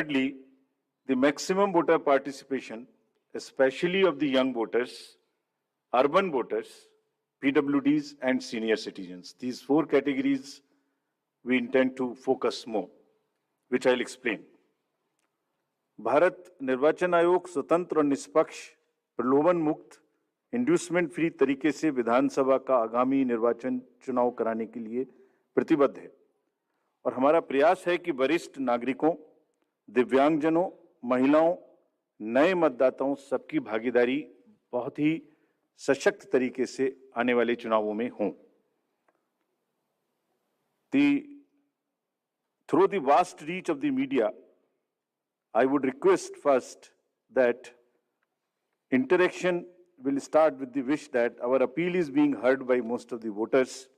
Thirdly, the maximum voter participation, especially of the young voters, urban voters, PWDs, and senior citizens. These four categories we intend to focus more, which I'll explain. Bharat निर्वाचन आयोग स्वतंत्र और निष्पक्ष, प्रलोभन मुक्त, inducement free तरीके से विधानसभा का आगामी निर्वाचन चुनाव कराने के लिए प्रतिबद्ध है और हमारा प्रयास है कि वरिष्ठ नागरिकों, दिव्यांगजनों, महिलाओं, नए मतदाताओं सबकी भागीदारी बहुत ही सशक्त तरीके से आने वाले चुनावों में हो। Through the vast reach of the media, I would request first that interaction will start with the wish that our appeal is being heard by most of the voters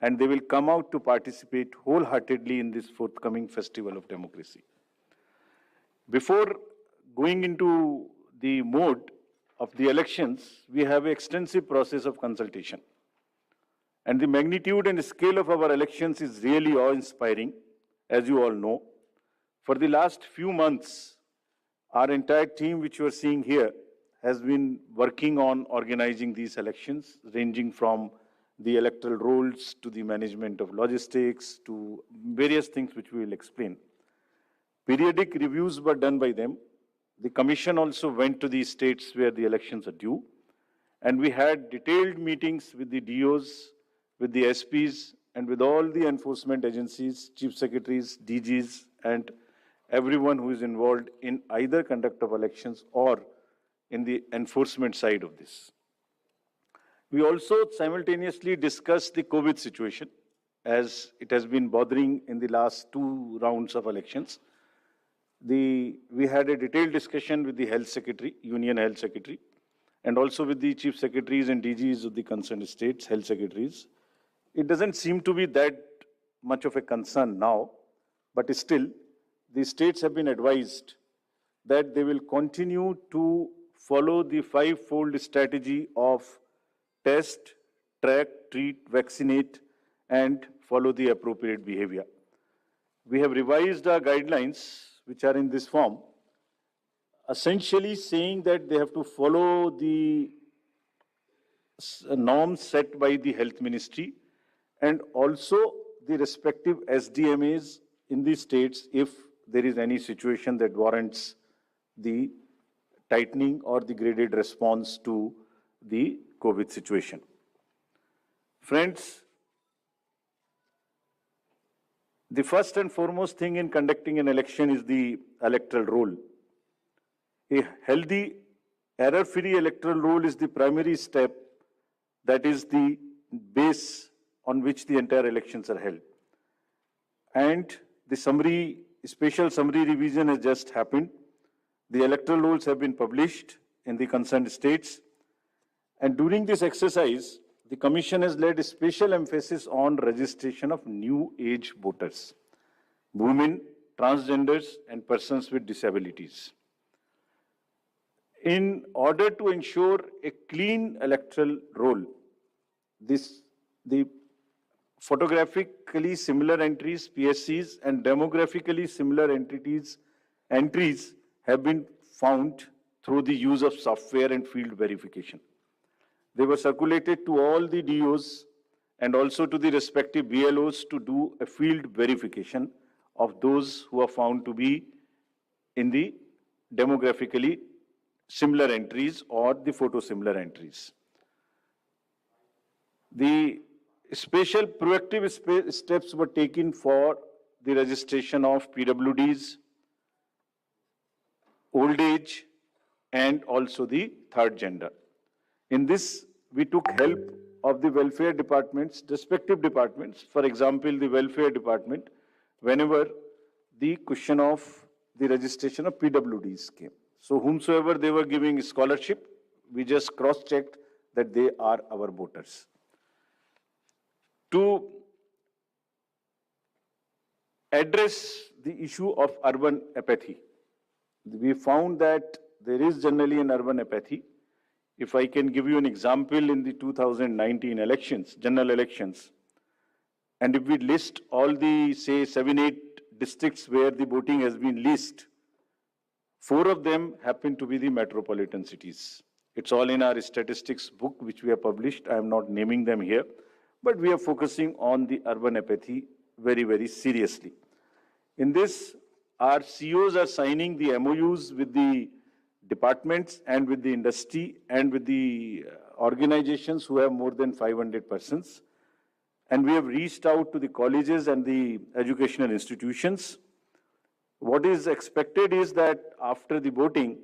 and they will come out to participate wholeheartedly in this forthcoming festival of democracy. Before going into the mode of the elections, we have an extensive process of consultation. And the magnitude and scale of our elections is really awe-inspiring, as you all know. For the last few months, our entire team, which you are seeing here, has been working on organizing these elections, ranging from the electoral rolls to the management of logistics to various things which we will explain. Periodic reviews were done by them. The commission also went to the states where the elections are due. And we had detailed meetings with the DOs, with the SPs, and with all the enforcement agencies, chief secretaries, DGs, and everyone who is involved in either conduct of elections or in the enforcement side of this. We also simultaneously discussed the COVID situation, as it has been bothering in the last two rounds of elections. We had a detailed discussion with the Health Secretary, Union Health Secretary, and also with the Chief Secretaries and DGs of the concerned states, Health Secretaries. It doesn't seem to be that much of a concern now, but still, the states have been advised that they will continue to follow the five-fold strategy of test, track, treat, vaccinate, and follow the appropriate behavior. We have revised our guidelines, which are in this form, essentially saying that they have to follow the norms set by the Health Ministry and also the respective SDMAs in the states if there is any situation that warrants the tightening or the graded response to the COVID situation. Friends, the first and foremost thing in conducting an election is the electoral roll. A healthy, error-free electoral roll is the primary step, that is the base on which the entire elections are held. And the special summary revision has just happened. The electoral rolls have been published in the concerned states. And during this exercise, the Commission has laid a special emphasis on registration of new age voters, women, transgenders, and persons with disabilities. In order to ensure a clean electoral roll, the photographically similar entries, PSCs, and demographically similar entries have been found through the use of software and field verification. They were circulated to all the DOs and also to the respective BLOs to do a field verification of those who are found to be in the demographically similar entries or the photo-similar entries. The special proactive steps were taken for the registration of PWDs, old age, and also the third gender. In this, we took help of the welfare departments, respective departments. For example, the welfare department, whenever the question of the registration of PWDs came. So whomsoever they were giving scholarship, we just cross-checked that they are our voters. To address the issue of urban apathy, we found that there is generally an urban apathy. If I can give you an example, in the 2019 elections, general elections, and if we list all the, say, 7-8 districts where the voting has been least, 4 of them happen to be the metropolitan cities. It's all in our statistics book, which we have published. I am not naming them here, but we are focusing on the urban apathy very, very seriously. In this, our CEOs are signing the MOUs with the departments and with the industry and with the organizations who have more than 500 persons. And we have reached out to the colleges and the educational institutions. What is expected is that after the voting,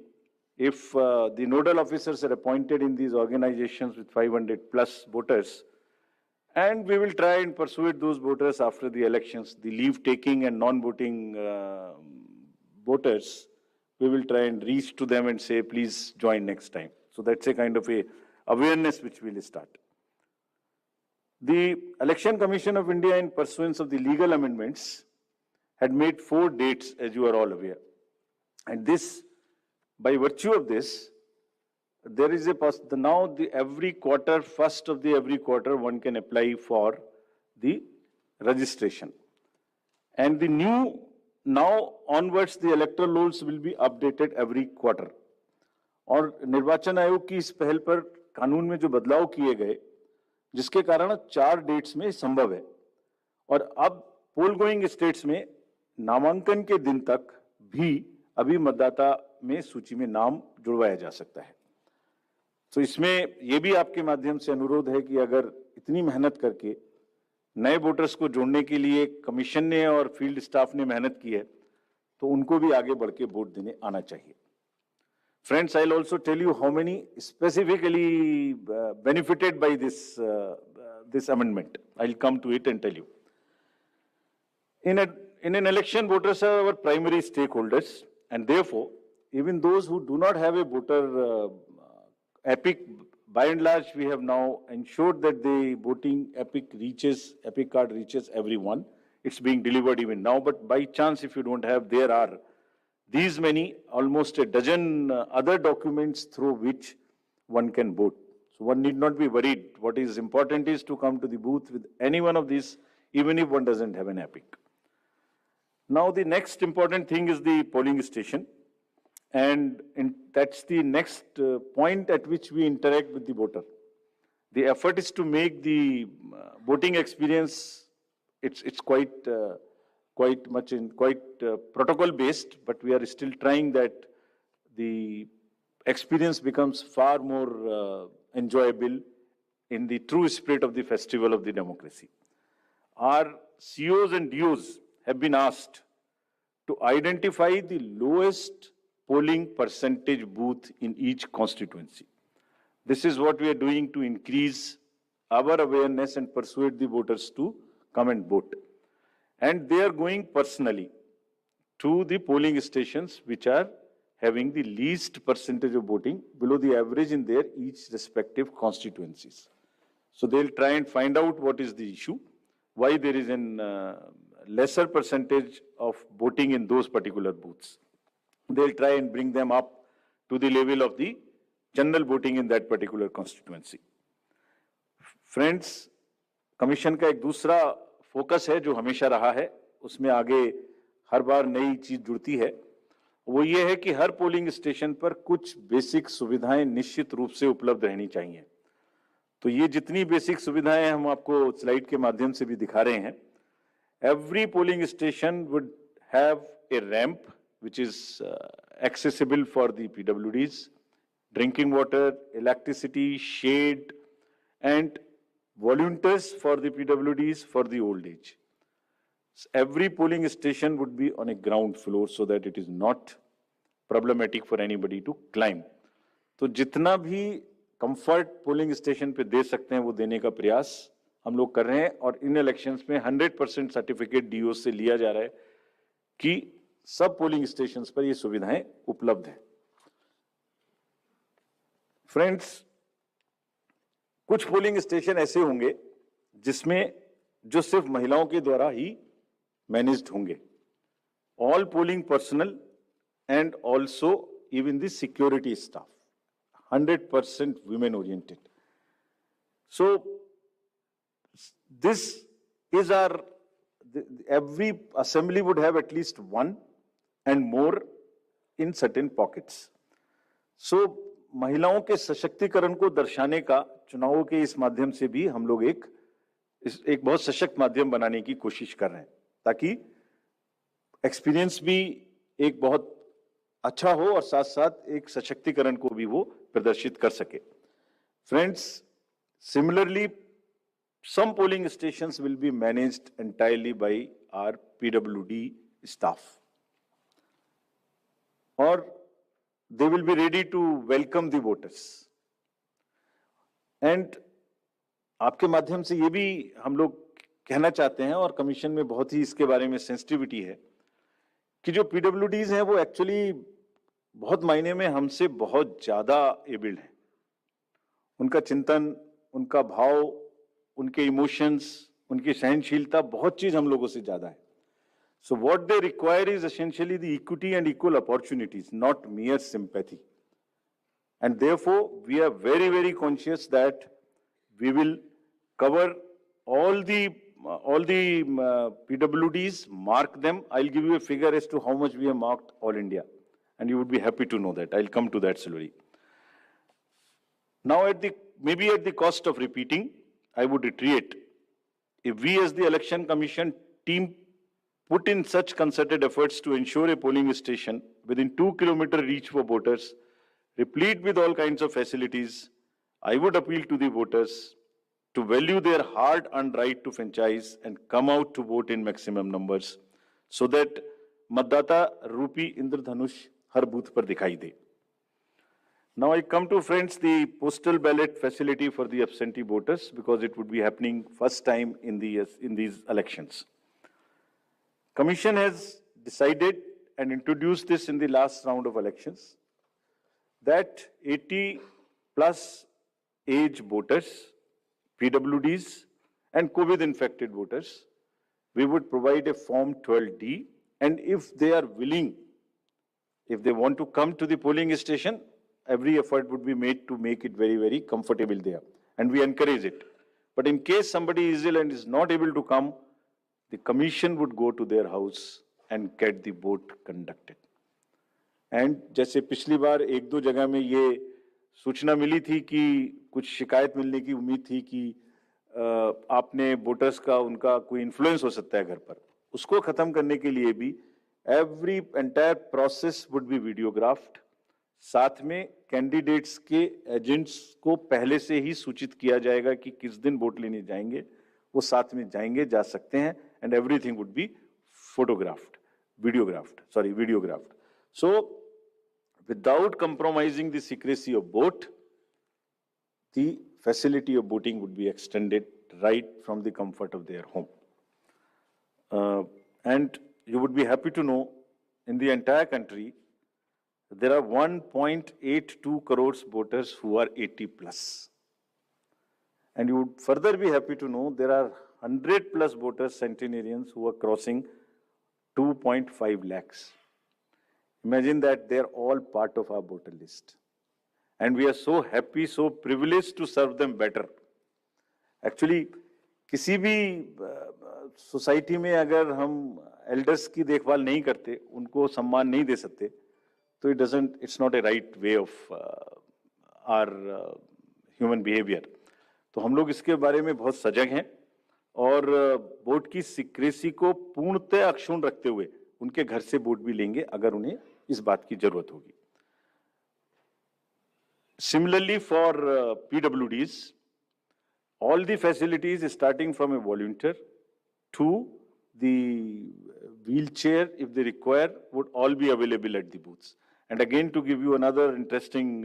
if the nodal officers are appointed in these organizations with 500 plus voters, and we will try and persuade those voters after the elections, the leave-taking and non-voting voters, we will try and reach to them and say, please join next time. So that's a kind of a awareness which we will start. The Election Commission of India, in pursuance of the legal amendments, had made 4 dates, as you are all aware. And this, by virtue of this, there is now every quarter, first of the every quarter, one can apply for the registration. And the new, now onwards, the electoral rolls will be updated every quarter. और निर्वाचन आयोग की इस पहल पर कानून में जो बदलाव किए गए, जिसके कारण 4 डेट्स में संभव है. और अब पोल गोइंग स्टेट्स में नामांकन के दिन तक भी अभी मतदाता में सूची में नाम जुड़वाया जा सकता है. तो इसमें यह भी आपके माध्यम से अनुरोध है कि अगर इतनी मेहनत करके नए वोटर्स को जोड़ने के लिए कमीशन ने और फील्ड स्टाफ ने मेहनत की है, तो उनको भी आगे बढ़ के वोट देने आना चाहिए. Friends, I'll also tell you how many specifically benefited by this amendment. I'll come to it and tell you. In an election, voters are our primary stakeholders, and therefore, even those who do not have a voter epic, by and large, we have now ensured that the voting epic card reaches everyone. It's being delivered even now, but by chance, if you don't have, there are these many, almost a dozen other documents through which one can vote. So one need not be worried. What is important is to come to the booth with any one of these, even if one doesn't have an epic. Now the next important thing is the polling station. And that's the next point at which we interact with the voter. The effort is to make the voting experience, it's quite protocol based, but we are still trying that the experience becomes far more enjoyable in the true spirit of the festival of the democracy. Our COs and DOs have been asked to identify the lowest polling percentage booth in each constituency. This is what we are doing to increase our awareness and persuade the voters to come and vote. And they are going personally to the polling stations which are having the least percentage of voting below the average in their each respective constituencies. So they'll try and find out what is the issue, why there is an lesser percentage of voting in those particular booths. They'll try and bring them up to the level of the general voting in that particular constituency. Friends, Commission का एक दूसरा focus है जो हमेशा रहा है, उसमें आगे हर बार नई चीज जुड़ती है, वो ये है कि हर पोलिंग स्टेशन पर कुछ बेसिक सुविधाएं निश्चित रूप से उपलब्ध रहनी चाहिए. तो ये जितनी बेसिक सुविधाएं हम आपको स्लाइड के माध्यम से भी दिखा रहे हैं. Every polling station would have a ramp which is accessible for the PWDs, drinking water, electricity, shade, and volunteers for the PWDs for the old age. Every polling station would be on a ground floor so that it is not problematic for anybody to climb. तो जितना भी comfort polling station पे दे सकते हैं वो देने का प्रयास हम लोग कर रहे हैं और इन इलेक्शंस में 100% सर्टिफिकेट डीओ से लिया जा रहा है कि सब पोलिंग स्टेशंस पर ये सुविधाएं उपलब्ध हैं. फ्रेंड्स, कुछ पोलिंग स्टेशन ऐसे होंगे जिसमें जो सिर्फ महिलाओं के द्वारा ही मैनेज्ड होंगे. All polling personal and also even the security staff 100% women oriented. So this is every assembly would have at least one and more in certain pockets. So महिलाओं के सशक्तिकरण को दर्शाने का चुनावों के इस माध्यम से भी हम लोग एक बहुत सशक्त माध्यम बनाने की कोशिश कर रहे हैं, ताकि एक्सपीरियंस भी एक बहुत अच्छा हो और साथ साथ एक सशक्तिकरण को भी वो प्रदर्शित कर सके. Friends, similarly, some polling stations will be managed entirely by our PWD staff, or they will be ready to welcome the voters. And आपके माध्यम से ये भी हम लोग कहना चाहते हैं, और कमीशन में बहुत ही इसके बारे में सेंसिटिविटी है, कि जो PWDs हैं वो एक्चुअली बहुत मायने में हमसे बहुत ज्यादा एबल्ड हैं. उनका चिंतन, उनका भाव, उनके इमोशंस, उनकी सहनशीलता, बहुत चीज हम लोगों से ज्यादा है. So what they require is essentially the equity and equal opportunities, not mere sympathy. And therefore, we are very, very conscious that we will cover all the PWDs, mark them. I'll give you a figure as to how much we have marked all India, and you would be happy to know that. I'll come to that slowly. Now, maybe at the cost of repeating, I would reiterate, if we as the Election Commission team put in such concerted efforts to ensure a polling station within 2-kilometer reach for voters, replete with all kinds of facilities, I would appeal to the voters to value their hard-earned right to franchise and come out to vote in maximum numbers, so that Matdata Rupi Indradhanush har booth par dikhai de. Now I come to, friends, the postal ballot facility for the absentee voters, because it would be happening first time in these elections. Commission has decided and introduced this in the last round of elections, that 80 plus age voters, PWDs and COVID infected voters, we would provide a form 12D, and if they are willing, if they want to come to the polling station, every effort would be made to make it very, very comfortable there, and we encourage it. But in case somebody is ill and is not able to come, the commission would go to their house and get the vote conducted. And जैसे पिछली बार एक दो जगह में ये सूचना मिली थी कि कुछ शिकायत मिलने की उम्मीद थी कि आपने वोटर्स का उनका कोई इन्फ्लुएंस हो सकता है घर पर, उसको खत्म करने के लिए भी every entire process would be videographed. साथ में कैंडिडेट्स के एजेंट्स को पहले से ही सूचित किया जाएगा कि किस दिन वोट लेने जाएंगे, वो साथ में जाएंगे, जा सकते हैं, and everything would be videographed. So, without compromising the secrecy of vote, the facility of voting would be extended right from the comfort of their home. And you would be happy to know, in the entire country, there are 1.82 crores voters who are 80 plus. And you would further be happy to know there are 100 plus voters, centenarians, who are crossing 2.5 lakhs. Imagine that they're all part of our voter list. And we are so happy, so privileged to serve them better. Actually, किसी भी society में अगर हम elders की देखभाल नहीं करते, उनको सम्मान नहीं दे सकते, तो it's not a right way of our human behavior. तो हम लोग इसके बारे में बहुत सजग हैं और वोट की सीक्रेसी को पूर्णतः अक्षुण्ण रखते हुए उनके घर से वोट भी लेंगे अगर उन्हें इस बात की जरूरत होगी. Similarly, for PWDs, all the facilities starting from a volunteer to the wheelchair, if they require, would all be available at the booths. And again, to give you another interesting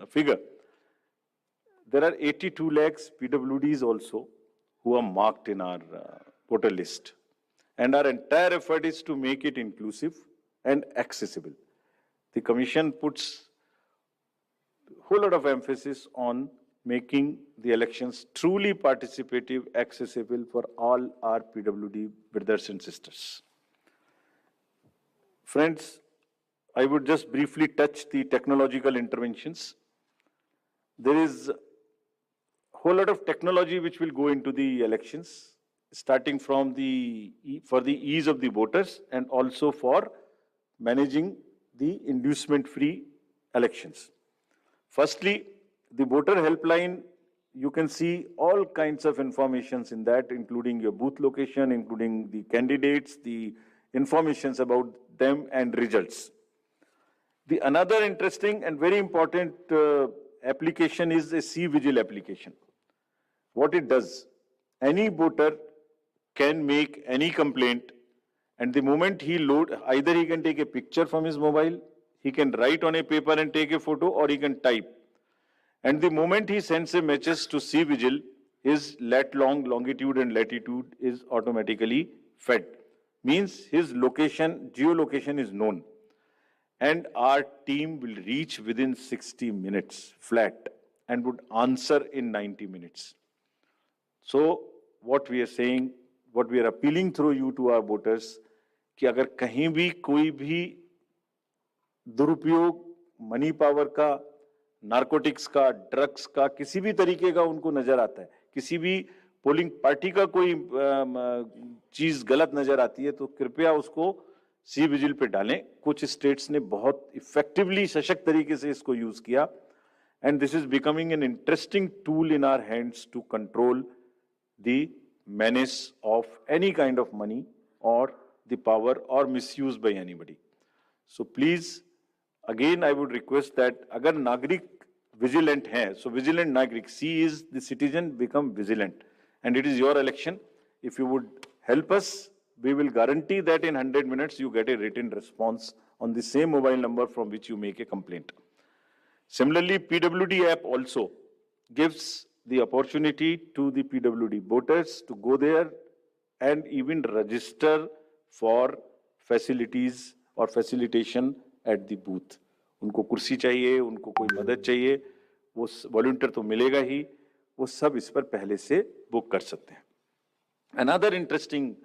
figure, there are 82 lakhs PWDs also who are marked in our voter list. And our entire effort is to make it inclusive and accessible. The Commission puts a whole lot of emphasis on making the elections truly participative, accessible for all our PWD brothers and sisters. Friends, I would just briefly touch the technological interventions. There is a whole lot of technology which will go into the elections, starting from for the ease of the voters and also for managing the inducement-free elections. Firstly, the voter helpline, you can see all kinds of informations in that, including your booth location, including the candidates, the informations about them and results. The another interesting and very important application is a C-Vigil application. What it does, any voter can make any complaint, and the moment he load, either he can take a picture from his mobile, he can write on a paper and take a photo, or he can type. And the moment he sends a message to C-Vigil, his longitude and latitude is automatically fed. Means his location, geolocation is known. And our team will reach within 60 minutes flat and would answer in 90 minutes. So what we are saying, what we are appealing through you to our voters, कि अगर कहीं भी कोई भी दुरुपयोग money power का, narcotics का, drugs का, किसी भी तरीके का उनको नजर आता है, किसी भी पोलिंग पार्टी का कोई चीज गलत नजर आती है, तो कृपया उसको सी विजिल पे डालें. कुछ स्टेट्स ने बहुत इफेक्टिवली सशक्त तरीके से इसको यूज किया, and this is becoming an interesting tool in our hands to control the menace of any kind of money or the power or misuse by anybody. So please, again I would request that agar nagrik vigilant hai, so vigilant nagrik, C is the citizen become vigilant, and it is your election. If you would help us, we will guarantee that in 100 minutes you get a written response on the same mobile number from which you make a complaint. Similarly, PWD app also gives the opportunity to the PWD voters to go there and even register for facilities or facilitation at the booth. उनको कुर्सी चाहिए, उनको कोई मदद चाहिए, वो volunteer तो मिलेगा ही, वो सब इस पर पहले से बुक कर सकते हैं. Another interesting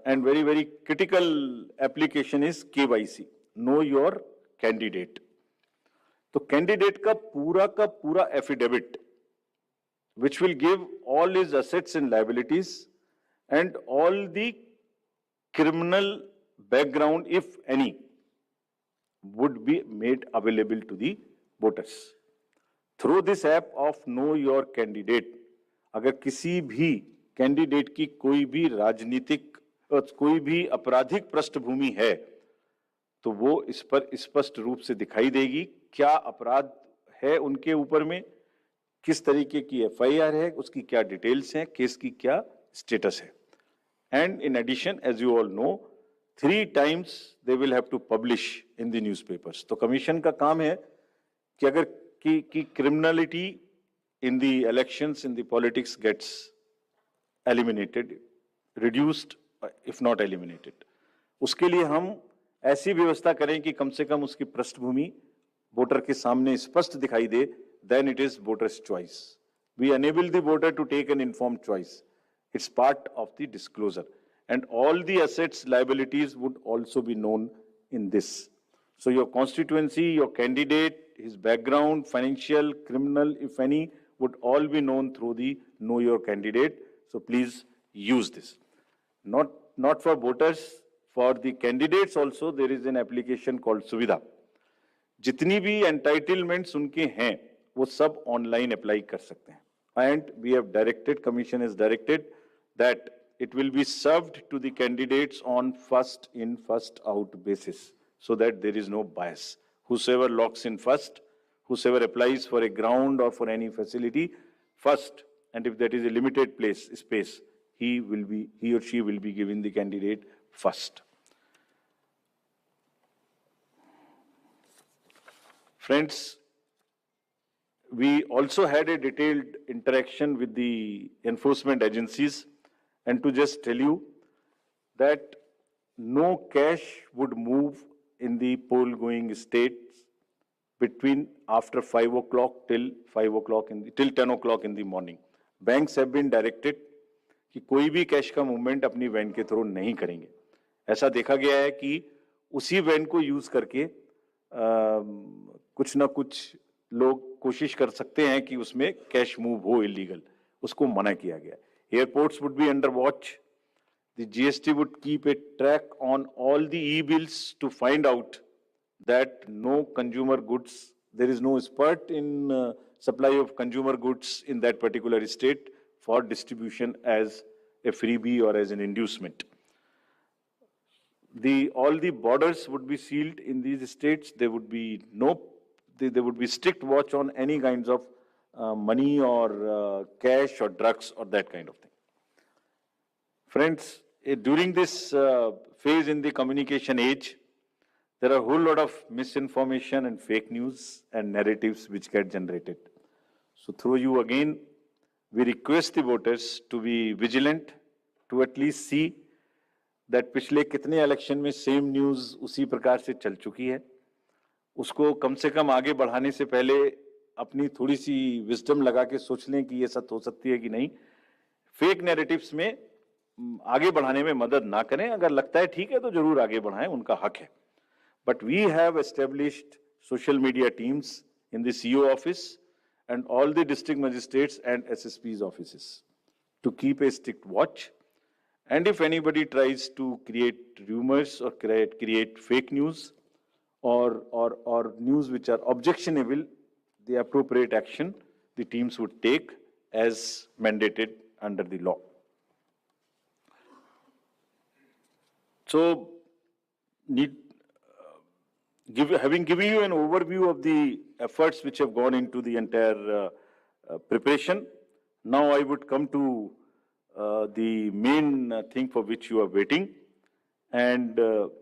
and very critical application is KYC, know your candidate. तो कैंडिडेट का पूरा affidavit, which will give all his assets and liabilities and all the criminal background, if any, would be made available to the voters. Through this app of Know Your Candidate, अगर किसी भी candidate की कोई भी राजनीतिक कोई भी आपराधिक पृष्ठभूमि है, तो वो इस पर स्पष्ट रूप से दिखाई देगी क्या अपराध है उनके ऊपर में, किस तरीके की एफआईआर है, उसकी क्या डिटेल्स हैं, केस की क्या स्टेटस है. And in addition, as you all know, 3 times they will have to publish in the newspapers. तो कमीशन का काम है कि अगर की criminality in the elections, in the politics gets eliminated, reduced, if not eliminated, उसके लिए हम ऐसी व्यवस्था करें कि कम से कम उसकी पृष्ठभूमि वोटर के सामने स्पष्ट दिखाई दे. Then it is voter's choice. We enable the voter to take an informed choice. It's part of the disclosure. And all the assets, liabilities would also be known in this. So your constituency, your candidate, his background, financial, criminal, if any, would all be known through the Know Your Candidate. So please use this. Not for voters, for the candidates also, there is an application called Suvidha. जितनी भी entitlements उनके हैं, वो सब online apply कर सकते हैं. And we have directed, commission is directed that it will be served to the candidates on first in first out basis, so that there is no bias. whosoever locks in first, whosoever applies for a ground or for any facility first, and if that is a limited space, he or she will be given the candidate first. Friends, we also had a detailed interaction with the enforcement agencies, and to just tell you that no cash would move in the poll-going states between after 5 o'clock till 10 o'clock in the morning. Banks have been directed कि कोई भी cash का movement अपनी van के through नहीं करेंगे. ऐसा देखा गया है कि उसी वैन को यूज करके कुछ ना कुछ लोग कोशिश कर सकते हैं कि उसमें कैश मूव हो इलीगल, उसको मना किया गया. Airports would be under watch. The GST would keep a track on all the e-bills to find out that no consumer goods, there is no spurt in supply of consumer goods in that particular state for distribution as a freebie or as an inducement. All the borders would be sealed in these states. There would be there would be strict watch on any kinds of money or cash or drugs or that kind of thing. Friends, during this phase in the communication age, there are a whole lot of misinformation and fake news and narratives which get generated. So through you again, we request the voters to be vigilant, to at least see that पिछले कितने election में same news उसी प्रकार से चल चुकी है, उसको कम से कम आगे बढ़ाने से पहले अपनी थोड़ी सी विजडम लगा के सोच लें कि ये सच हो सकती है कि नहीं. फेक नैरेटिव्स में आगे बढ़ाने में मदद ना करें. अगर लगता है ठीक है तो जरूर आगे बढ़ाएं, उनका हक है. But we have established social media teams in the CO office and all the district magistrates and SSP's offices to keep a strict watch. And if anybody tries to create rumors or create fake news or news which are objectionable, the appropriate action the teams would take as mandated under the law. So, having given you an overview of the efforts which have gone into the entire preparation, now I would come to the main thing for which you are waiting. And to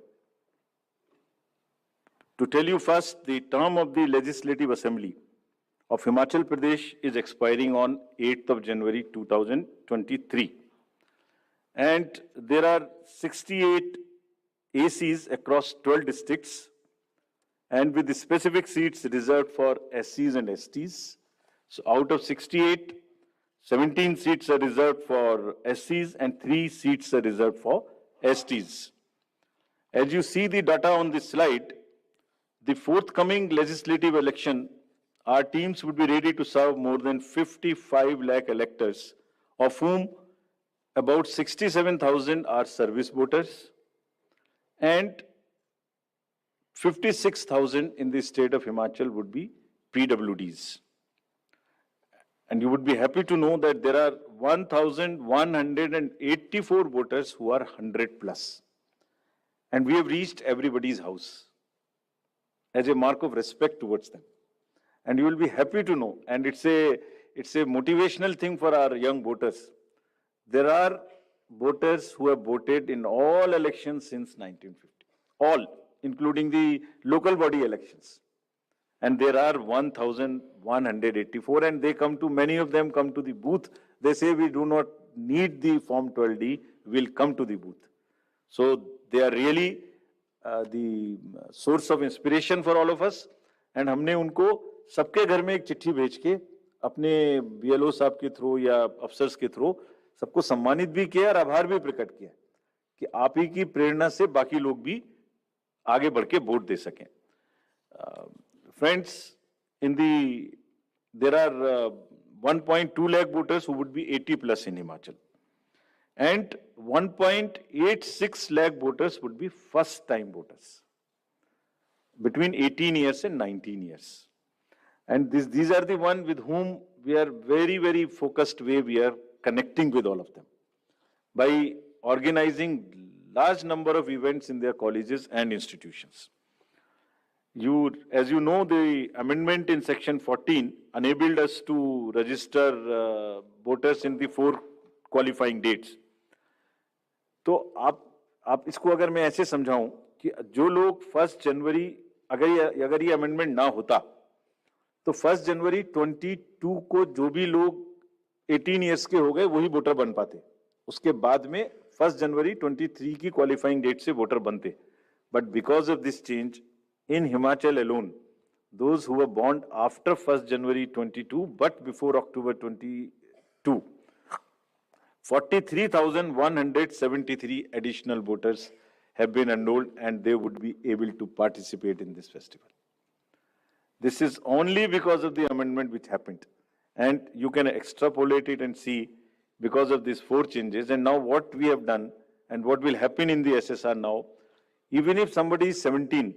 tell you first, the term of the Legislative Assembly of Himachal Pradesh is expiring on 8th of January 2023. And there are 68 ACs across 12 districts, and with the specific seats reserved for SCs and STs. So out of 68, 17 seats are reserved for SCs and 3 seats are reserved for STs. As you see the data on this slide, the forthcoming legislative election, our teams would be ready to serve more than 55 lakh electors, of whom about 67,000 are service voters and 56,000 in the state of Himachal would be PWDs. And you would be happy to know that there are 1,184 voters who are 100 plus. And we have reached everybody's house as a mark of respect towards them. And you will be happy to know, and it's a motivational thing for our young voters. There are voters who have voted in all elections since 1950, all, including the local body elections. And there are 1,184, and they many of them come to the booth. They say we do not need the Form 12D, we'll come to the booth. So they are really the source of inspiration for all of us. And हमने उनको सबके घर में एक चिट्ठी भेज के अपने BLO साहब के थ्रू या अफसर्स के थ्रू सबको सम्मानित भी किया और आभार भी प्रकट किया कि आप ही की प्रेरणा से बाकी लोग भी आगे बढ़ के वोट दे सकें. Friends, there are 1.2 lakh voters who would be 80 plus in Himachal, and 1.86 lakh voters would be first time voters between 18 years and 19 years. And these are the ones with whom we are very, very focused way we are connecting with all of them by organizing large number of events in their colleges and institutions. As you know, the amendment in section 14 enabled us to register voters in the 4 qualifying dates. तो आप इसको अगर मैं ऐसे समझाऊं कि जो लोग 1 जनवरी अगर ये अमेंडमेंट ना होता तो 1 जनवरी 22 को जो भी लोग 18 इयर्स के हो गए वही वोटर बन पाते. उसके बाद में 1 जनवरी 23 की क्वालिफाइंग डेट से वोटर बनते. But because of this change, in Himachal alone, those who were born after 1st January 22 but before October 22, 43,173 additional voters have been enrolled and they would be able to participate in this festival. This is only because of the amendment which happened. And you can extrapolate it and see because of these 4 changes. And now what we have done and what will happen in the SSR now, even if somebody is 17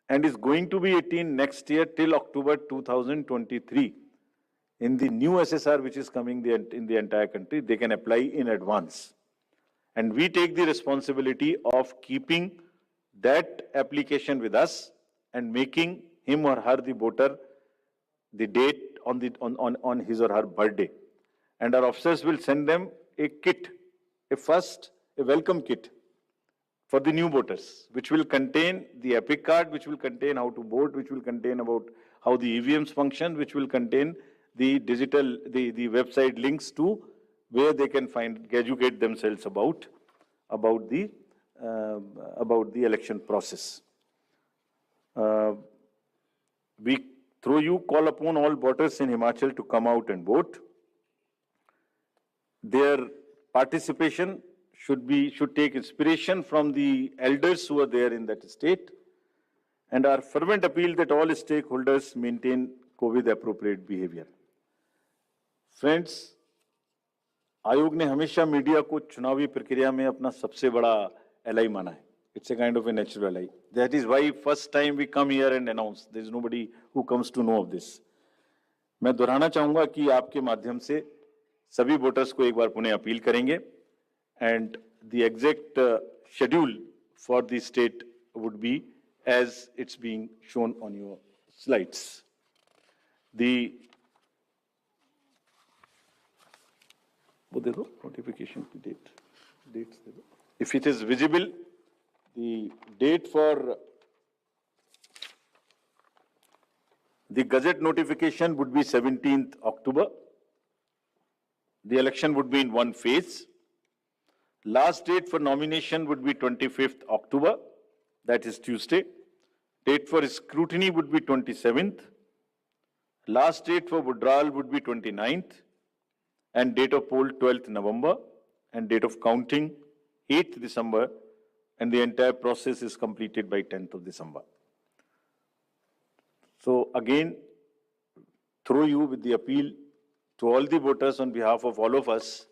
and is going to be 18 next year till October 2023. In the new SSR which is coming in the entire country, they can apply in advance. And we take the responsibility of keeping that application with us and making him or her the voter the date on his or her birthday. And our officers will send them a kit, a welcome kit for the new voters, which will contain the epic card, which will contain how to vote, which will contain about how the EVMs function, which will contain the the website links to where they can educate themselves about the election process. We, through you, call upon all voters in Himachal to come out and vote. Their participation should take inspiration from the elders who are there in that state, and our fervent appeal that all stakeholders maintain COVID appropriate behavior. Friends, आयोग ने हमेशा media को चुनावी प्रक्रिया में अपना सबसे बड़ा एलाई माना है. It's a kind of a natural ally. That is why first time we come here and announce. There is nobody who comes to know of this. मैं दोहराना चाहूंगा कि आपके माध्यम से सभी वोटर्स को एक बार पुनः अपील करेंगे. And the exact schedule for the state would be as it's being shown on your slides. वो दे दो notification की dates दे दो. If it is visible, the date for the Gazette notification would be 17th October. The election would be in one phase. Last date for nomination would be 25th October, that is Tuesday. Date for scrutiny would be 27th. Last date for withdrawal would be 29th. And date of poll 12th November. And date of counting 8th December. And the entire process is completed by 10th of December. So again, through you with the appeal to all the voters on behalf of all of us,